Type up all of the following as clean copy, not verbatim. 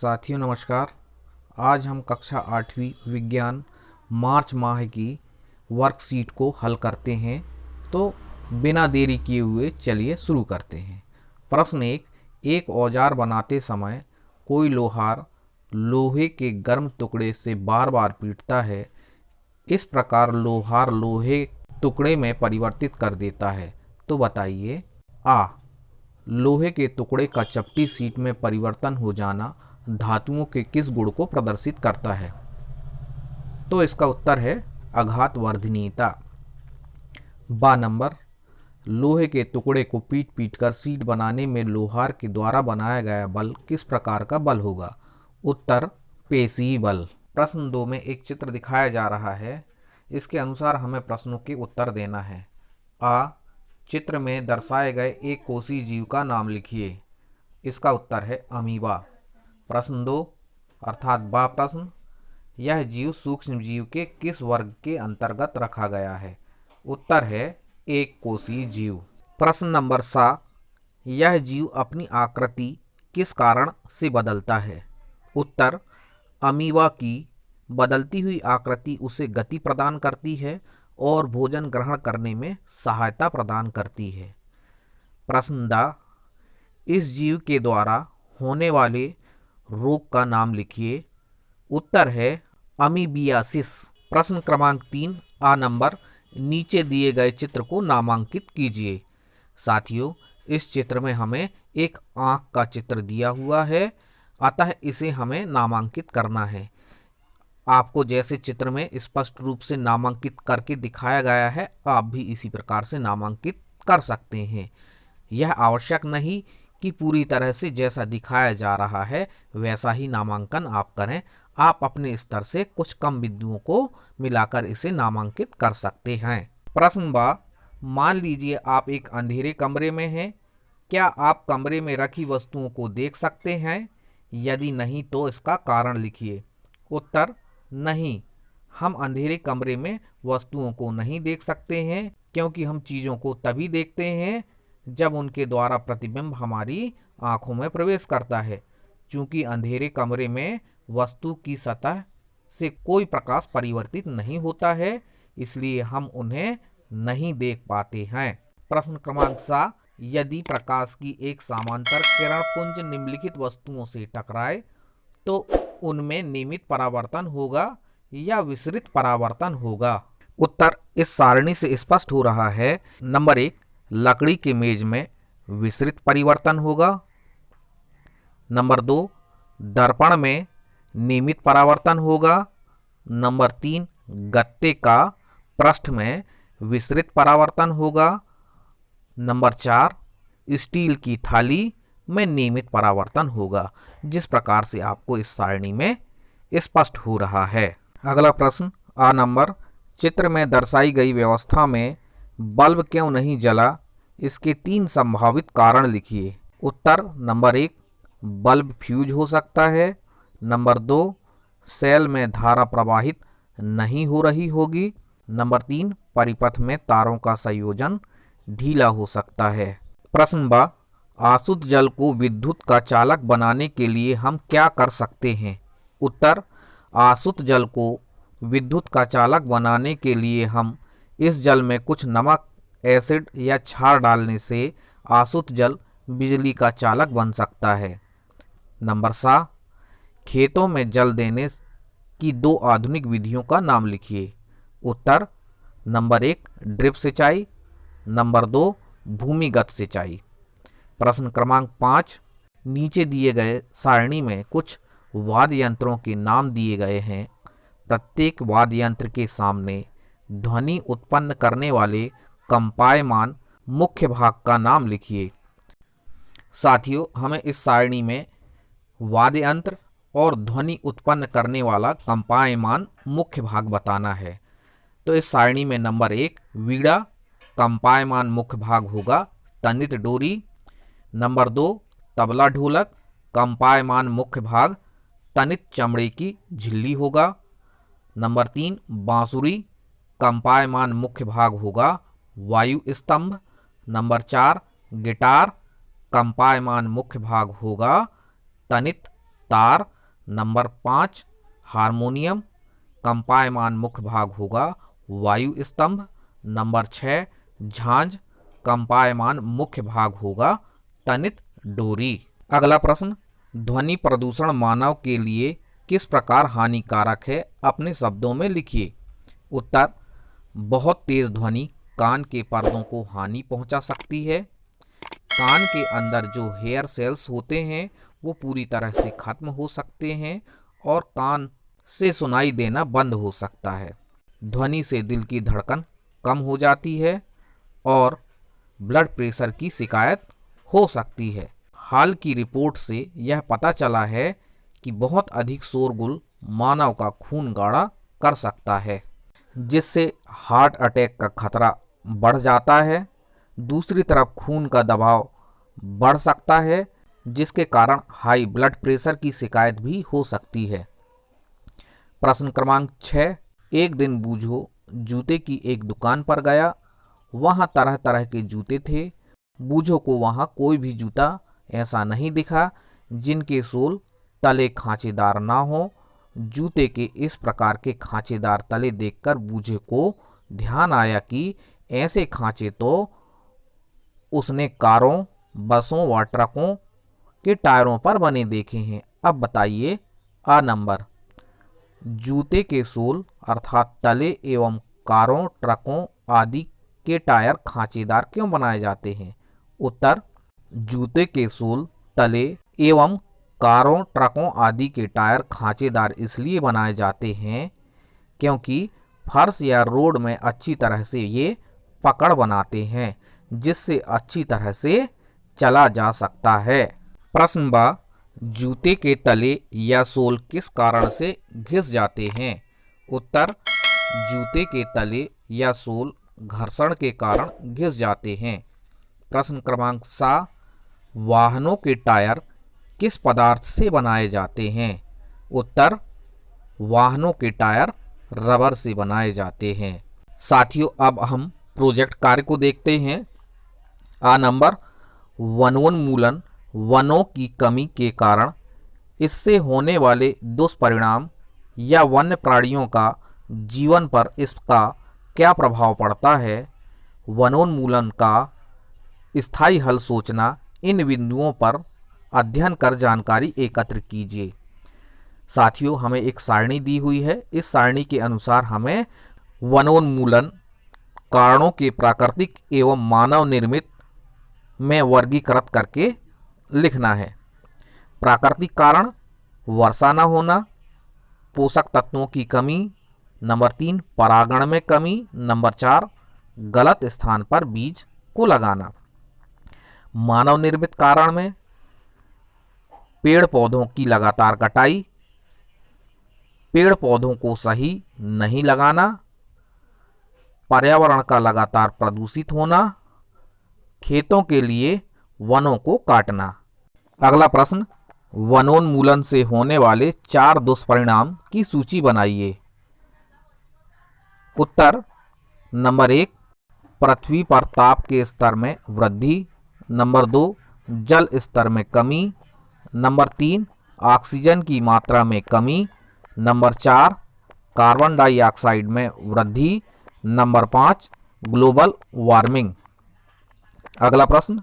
साथियों नमस्कार। आज हम कक्षा 8वीं विज्ञान मार्च माह की वर्कशीट को हल करते हैं। तो बिना देरी किए हुए चलिए शुरू करते हैं। प्रश्न एक औजार बनाते समय कोई लोहार लोहे के गर्म टुकड़े से बार बार पीटता है। इस प्रकार लोहार लोहे टुकड़े में परिवर्तित कर देता है। तो बताइए, आ लोहे के टुकड़े का चपटी सीट में परिवर्तन हो जाना धातुओं के किस गुण को प्रदर्शित करता है? तो इसका उत्तर है आघात वर्धनीयता। बा नंबर, लोहे के टुकड़े को पीट पीट कर सीट बनाने में लोहार के द्वारा बनाया गया बल किस प्रकार का बल होगा? उत्तर पेशी बल। प्रश्न 2 में एक चित्र दिखाया जा रहा है। इसके अनुसार हमें प्रश्नों के उत्तर देना है। आ चित्र में दर्शाए गए एक कोशीय जीव का नाम लिखिए। इसका उत्तर है अमीबा। प्रश्न 2 अर्थात बा प्रश्न, यह जीव सूक्ष्म जीव के किस वर्ग के अंतर्गत रखा गया है? उत्तर है एक कोशीय जीव। प्रश्न नंबर 7, यह जीव अपनी आकृति किस कारण से बदलता है? उत्तर अमीबा की बदलती हुई आकृति उसे गति प्रदान करती है और भोजन ग्रहण करने में सहायता प्रदान करती है। प्रश्न दा, इस जीव के द्वारा होने वाले रोग का नाम लिखिए। उत्तर है अमीबियासिस। प्रश्न क्रमांक 3 आ नंबर, नीचे दिए गए चित्र को नामांकित कीजिए। साथियों, इस चित्र में हमें एक आंख का चित्र दिया हुआ है, अतः इसे हमें नामांकित करना है। आपको जैसे चित्र में स्पष्ट रूप से नामांकित करके दिखाया गया है, आप भी इसी प्रकार से नामांकित कर सकते हैं। यह आवश्यक नहीं कि पूरी तरह से जैसा दिखाया जा रहा है वैसा ही नामांकन आप करें। आप अपने स्तर से कुछ कम बिंदुओं को मिलाकर इसे नामांकित कर सकते हैं। प्रश्न बा, मान लीजिए आप एक अंधेरे कमरे में हैं। क्या आप कमरे में रखी वस्तुओं को देख सकते हैं? यदि नहीं तो इसका कारण लिखिए। उत्तर नहीं, हम अंधेरे कमरे में वस्तुओं को नहीं देख सकते हैं, क्योंकि हम चीज़ों को तभी देखते हैं जब उनके द्वारा प्रतिबिंब हमारी आंखों में प्रवेश करता है। चूंकि अंधेरे कमरे में वस्तु की सतह से कोई प्रकाश परिवर्तित नहीं होता है, इसलिए हम उन्हें नहीं देख पाते हैं। प्रश्न क्रमांक 7, यदि प्रकाश की एक समांतर किरण पुंज निम्नलिखित वस्तुओं से टकराए तो उनमें नियमित परावर्तन होगा या विसरित परावर्तन होगा? उत्तर इस सारणी से स्पष्ट हो रहा है। नंबर 1, लकड़ी के मेज में विसरित परिवर्तन होगा। नंबर 2, दर्पण में नियमित परावर्तन होगा। नंबर 3, गत्ते का पृष्ठ में विसरित परावर्तन होगा। नंबर 4, स्टील की थाली में नियमित परावर्तन होगा। जिस प्रकार से आपको इस सारणी में स्पष्ट हो रहा है। अगला प्रश्न आ नंबर, चित्र में दर्शाई गई व्यवस्था में बल्ब क्यों नहीं जला? इसके 3 संभावित कारण लिखिए। उत्तर नंबर 1, बल्ब फ्यूज हो सकता है। नंबर 2, सेल में धारा प्रवाहित नहीं हो रही होगी। नंबर 3, परिपथ में तारों का संयोजन ढीला हो सकता है। प्रश्न बा, आसुत जल को विद्युत का चालक बनाने के लिए हम क्या कर सकते हैं? उत्तर आसुत जल को विद्युत का चालक बनाने के लिए हम इस जल में कुछ नमक, एसिड या क्षार डालने से आसुत जल बिजली का चालक बन सकता है। नंबर 7, खेतों में जल देने की 2 आधुनिक विधियों का नाम लिखिए। उत्तर नंबर 1, ड्रिप सिंचाई। नंबर 2, भूमिगत सिंचाई। प्रश्न क्रमांक 5, नीचे दिए गए सारणी में कुछ वाद्य यंत्रों के नाम दिए गए हैं। प्रत्येक वाद्य यंत्र के सामने ध्वनि उत्पन्न करने वाले कंपायमान मुख्य भाग का नाम लिखिए। साथियों, हमें इस सारणी में वाद्य यंत्र और ध्वनि उत्पन्न करने वाला कंपायमान मुख्य भाग बताना है। तो इस सारणी में नंबर 1, वीणा कंपायमान मुख्य भाग होगा तनित डोरी। नंबर 2, तबला ढोलक कंपायमान मुख्य भाग तनित चमड़े की झिल्ली होगा। नंबर 3, बांसुरी कंपायमान मुख्य भाग होगा वायु स्तंभ। नंबर 4, गिटार कंपायमान मुख्य भाग होगा तनित तार। Number 5 harmonium. कंपायमान मुख्य भाग होगा वायु स्तंभ। नंबर 6 झांझ। कंपायमान मुख्य भाग होगा तनित डोरी। अगला प्रश्न, ध्वनि प्रदूषण मानव के लिए किस प्रकार हानिकारक है, अपने शब्दों में लिखिए। उत्तर, बहुत तेज ध्वनि कान के पर्दों को हानि पहुंचा सकती है। कान के अंदर जो हेयर सेल्स होते हैं वो पूरी तरह से खत्म हो सकते हैं और कान से सुनाई देना बंद हो सकता है। ध्वनि से दिल की धड़कन कम हो जाती है और ब्लड प्रेशर की शिकायत हो सकती है। हाल की रिपोर्ट से यह पता चला है कि बहुत अधिक शोरगुल मानव का खून गाढ़ा कर सकता है, जिससे हार्ट अटैक का खतरा बढ़ जाता है। दूसरी तरफ खून का दबाव बढ़ सकता है, जिसके कारण हाई ब्लड प्रेशर की शिकायत भी हो सकती है। प्रश्न क्रमांक 6, एक दिन बूझो जूते की एक दुकान पर गया। वहाँ तरह तरह के जूते थे। बूझो को वहाँ कोई भी जूता ऐसा नहीं दिखा जिनके सोल तले खांचेदार ना हो। जूते के इस प्रकार के खांचेदार तले देखकर बूझे को ध्यान आया कि ऐसे खांचे तो उसने कारों, बसों व ट्रकों के टायरों पर बने देखे हैं। अब बताइए आ नंबर, जूते के सोल अर्थात तले एवं कारों, ट्रकों आदि के टायर खांचेदार क्यों बनाए जाते हैं। उत्तर, जूते के सोल तले एवं कारों, ट्रकों आदि के टायर खांचेदार इसलिए बनाए जाते हैं क्योंकि फर्श या रोड में अच्छी तरह से ये पकड़ बनाते हैं, जिससे अच्छी तरह से चला जा सकता है। प्रश्न बा, जूते के तले या सोल किस कारण से घिस जाते हैं। उत्तर, जूते के तले या सोल घर्षण के कारण घिस जाते हैं। प्रश्न क्रमांक 7, वाहनों के टायर किस पदार्थ से बनाए जाते हैं। उत्तर, वाहनों के टायर रबर से बनाए जाते हैं। साथियों, अब हम प्रोजेक्ट कार्य को देखते हैं। आ नंबर, वनोन्मूलन वनों की कमी के कारण इससे होने वाले दुष्परिणाम या वन्य प्राणियों का जीवन पर इसका क्या प्रभाव पड़ता है। वनोन्मूलन का स्थायी हल सोचना। इन बिंदुओं पर अध्ययन कर जानकारी एकत्र कीजिए। साथियों, हमें एक सारणी दी हुई है। इस सारणी के अनुसार हमें वनोन्मूलन कारणों के प्राकृतिक एवं मानव निर्मित में वर्गीकृत करके लिखना है। प्राकृतिक कारण, वर्षा न होना, पोषक तत्वों की कमी। नंबर 3, परागण में कमी। नंबर 4, गलत स्थान पर बीज को लगाना। मानव निर्मित कारण में पेड़ पौधों की लगातार कटाई, पेड़ पौधों को सही नहीं लगाना, पर्यावरण का लगातार प्रदूषित होना, खेतों के लिए वनों को काटना। अगला प्रश्न, वनोन्मूलन से होने वाले 4 दुष्परिणाम की सूची बनाइए। उत्तर, नंबर 1, पृथ्वी पर ताप के स्तर में वृद्धि। नंबर 2, जल स्तर में कमी। नंबर 3, ऑक्सीजन की मात्रा में कमी। नंबर 4, कार्बन डाइऑक्साइड में वृद्धि। Number 5, global warming. अगला प्रश्न,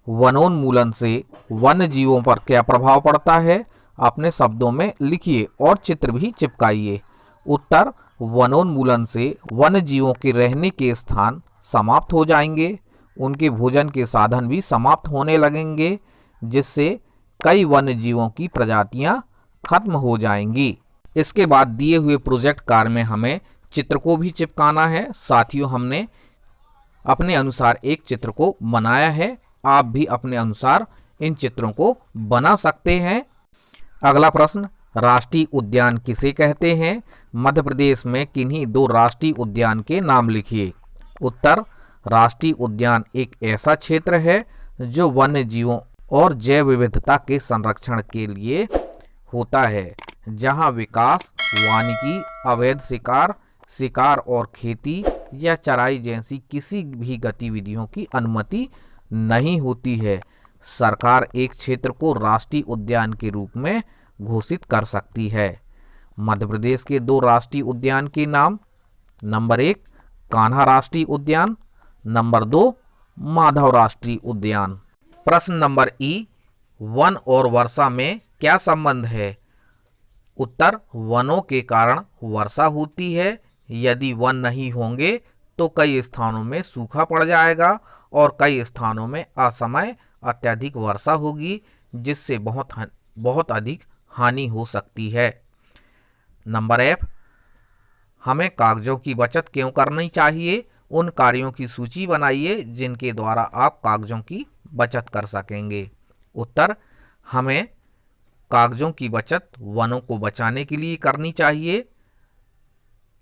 वनोन्मूलन से वन्य जीवों पर क्या प्रभाव पड़ता है, अपने शब्दों में लिखिए और चित्र भी चिपकाइए। उत्तर, वनोन्मूलन से वन्य जीवों के रहने के स्थान समाप्त हो जाएंगे, उनके भोजन के साधन भी समाप्त होने लगेंगे, जिससे कई वन्य जीवों की प्रजातियां खत्म हो जाएंगी। इसके बाद दिए हुए प्रोजेक्ट कार्य में हमें चित्र को भी चिपकाना है। साथियों, हमने अपने अनुसार एक चित्र को बनाया है। आप भी अपने अनुसार इन चित्रों को बना सकते हैं। अगला प्रश्न, राष्ट्रीय उद्यान किसे कहते हैं। मध्य प्रदेश में किन्हीं 2 राष्ट्रीय उद्यान के नाम लिखिए। उत्तर, राष्ट्रीय उद्यान एक ऐसा क्षेत्र है जो वन्य जीवों और जैव विविधता के संरक्षण के लिए होता है, जहां विकास, वानिकी, अवैध शिकार, शिकार और खेती या चराई जैसी किसी भी गतिविधियों की अनुमति नहीं होती है। सरकार एक क्षेत्र को राष्ट्रीय उद्यान के रूप में घोषित कर सकती है। मध्य प्रदेश के 2 राष्ट्रीय उद्यान के नाम, नंबर 1 कान्हा राष्ट्रीय उद्यान, नंबर 2 माधव राष्ट्रीय उद्यान। प्रश्न नंबर ई, वन और वर्षा में क्या संबंध है? उत्तर, वनों के कारण वर्षा होती है। यदि वन नहीं होंगे तो कई स्थानों में सूखा पड़ जाएगा और कई स्थानों में असमय अत्यधिक वर्षा होगी, जिससे बहुत अधिक हानि हो सकती है। नंबर एफ, हमें कागजों की बचत क्यों करनी चाहिए? उन कार्यों की सूची बनाइए जिनके द्वारा आप कागजों की बचत कर सकेंगे। उत्तर, हमें कागजों की बचत वनों को बचाने के लिए करनी चाहिए।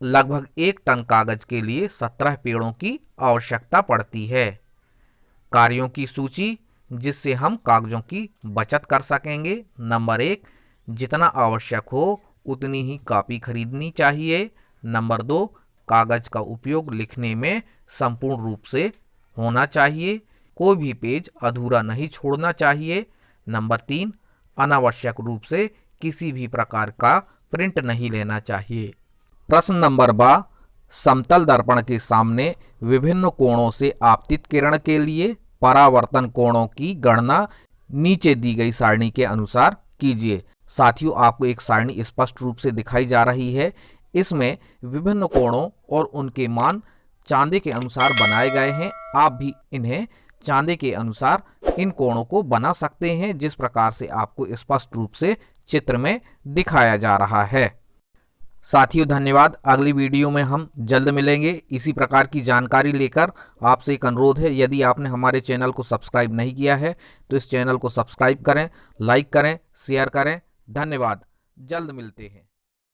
लगभग 1 टन कागज के लिए 17 पेड़ों की आवश्यकता पड़ती है। कार्यों की सूची जिससे हम कागजों की बचत कर सकेंगे। नंबर 1, जितना आवश्यक हो उतनी ही कॉपी खरीदनी चाहिए। नंबर 2, कागज का उपयोग लिखने में संपूर्ण रूप से होना चाहिए, कोई भी पेज अधूरा नहीं छोड़ना चाहिए। नंबर 3, अनावश्यक रूप से किसी भी प्रकार का प्रिंट नहीं लेना चाहिए। प्रश्न नंबर 12, समतल दर्पण के सामने विभिन्न कोणों से आपतित किरण के लिए परावर्तन कोणों की गणना नीचे दी गई सारणी के अनुसार कीजिए। साथियों, आपको एक सारणी स्पष्ट रूप से दिखाई जा रही है। इसमें विभिन्न कोणों और उनके मान चांदे के अनुसार बनाए गए हैं। आप भी इन्हें चांदे के अनुसार इन कोणों को बना सकते हैं, जिस प्रकार से आपको स्पष्ट रूप से चित्र में दिखाया जा रहा है। साथियों, धन्यवाद। अगली वीडियो में हम जल्द मिलेंगे इसी प्रकार की जानकारी लेकर। आपसे एक अनुरोध है, यदि आपने हमारे चैनल को सब्सक्राइब नहीं किया है तो इस चैनल को सब्सक्राइब करें, लाइक करें, शेयर करें। धन्यवाद। जल्द मिलते हैं।